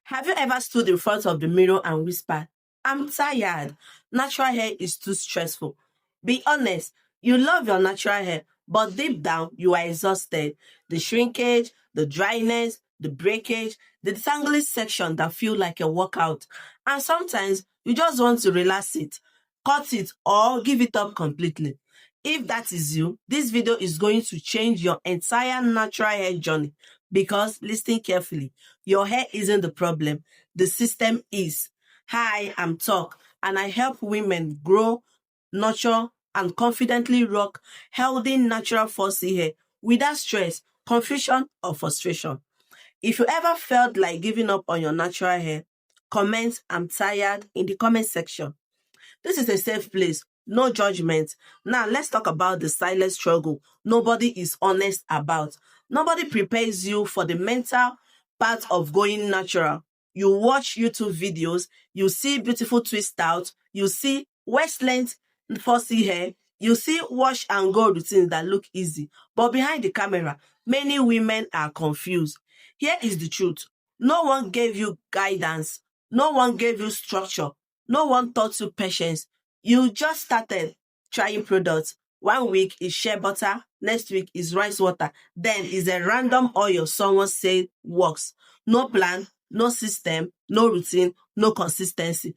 Have you ever stood in front of the mirror and whispered, I'm tired. Natural hair is too stressful. Be honest, you love your natural hair, but deep down, you are exhausted. The shrinkage, the dryness, the breakage, the tangly section that feel like a workout. And sometimes you just want to relax it, cut it, or give it up completely. If that is you, this video is going to change your entire natural hair journey because listen carefully. Your hair isn't the problem. The system is. Hi, I'm Talk, and I help women grow, nurture, and confidently rock healthy, natural fussy hair without stress, confusion, or frustration. If you ever felt like giving up on your natural hair, comment I'm tired in the comment section. This is a safe place, no judgment. Now, let's talk about the silent struggle nobody is honest about. Nobody prepares you for the mental part of going natural. You watch YouTube videos, you see beautiful twist out, you see waist length, fussy hair, you see wash and go routines that look easy. But behind the camera, many women are confused. Here is the truth. No one gave you guidance. No one gave you structure. No one taught you patience. You just started trying products. 1 week is shea butter, next week is rice water, then is a random oil someone said works. No plan, no system, no routine, no consistency.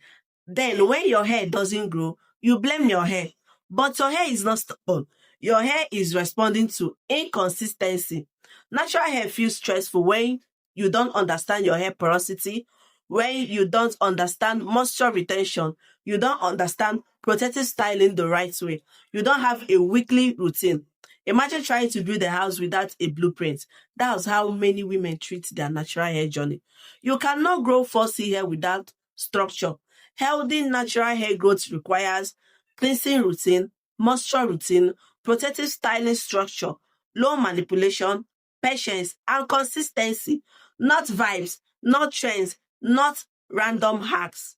Then when your hair doesn't grow, you blame your hair. But your hair is not stubborn. Your hair is responding to inconsistency. Natural hair feels stressful when you don't understand your hair porosity, when you don't understand moisture retention, you don't understand protective styling the right way, you don't have a weekly routine. Imagine trying to build a house without a blueprint. That's how many women treat their natural hair journey. You cannot grow fussy hair without structure. Healthy natural hair growth requires cleansing routine, moisture routine, protective styling structure, low manipulation, patience, and consistency. Not vibes, not trends, not random hacks.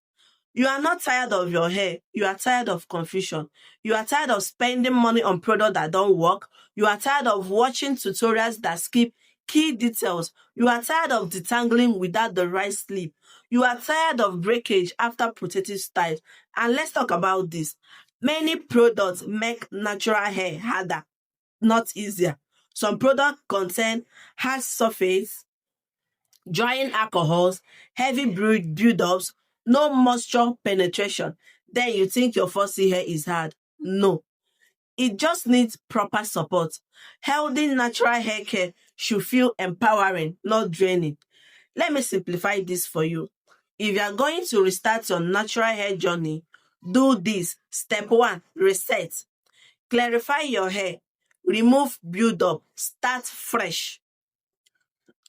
You are not tired of your hair. You are tired of confusion. You are tired of spending money on products that don't work. You are tired of watching tutorials that skip key details. You are tired of detangling without the right sleep. You are tired of breakage after protective styles. And let's talk about this. Many products make natural hair harder, not easier. Some products contain hard surface, drying alcohols, heavy build-ups, no moisture penetration. Then you think your fussy hair is hard. No, it just needs proper support. Healthy natural hair care should feel empowering, not draining. Let me simplify this for you. If you are going to restart your natural hair journey, do this. Step 1, reset. Clarify your hair. Remove build-up. Start fresh.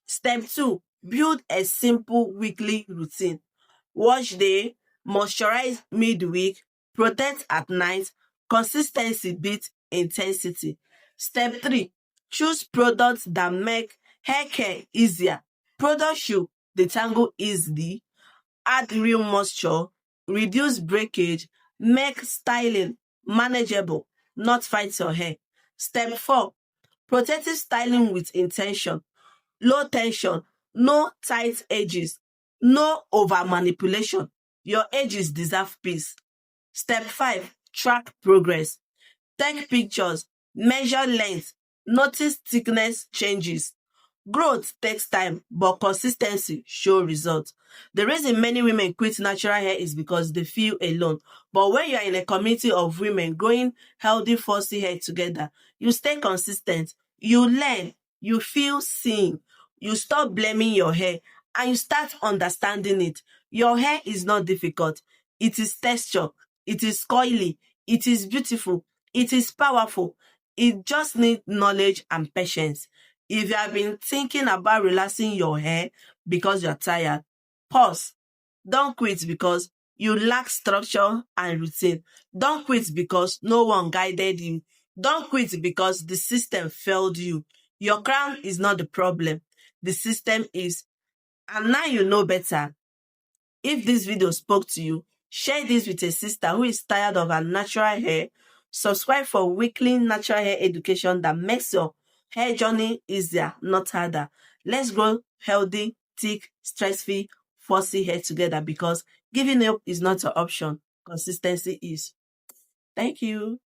Step 2, build a simple weekly routine. Wash day, moisturize midweek, protect at night, consistency beats intensity. Step 3, choose products that make hair care easier. Products should detangle easily, add real moisture, reduce breakage, make styling manageable, not fight your hair. Step 4, protective styling with intention. Low tension, no tight edges, no over manipulation. Your edges deserve peace. Step 5, track progress. Take pictures, measure length, notice thickness changes. Growth takes time, but consistency shows results. The reason many women quit natural hair is because they feel alone. But when you are in a community of women growing healthy, fussy hair together, you stay consistent, you learn, you feel seen, you stop blaming your hair, and you start understanding it. Your hair is not difficult. It is texture. It is coily. It is beautiful. It is powerful. It just needs knowledge and patience. If you have been thinking about relaxing your hair because you're tired, pause. Don't quit because you lack structure and routine. Don't quit because no one guided you. Don't quit because the system failed you. Your crown is not the problem. The system is. And now you know better. If this video spoke to you, share this with a sister who is tired of her natural hair. Subscribe for weekly natural hair education that makes your hair journey easier, not harder. Let's grow healthy, thick, stress-free, forcing hair together because giving up is not an option. Consistency is. Thank you.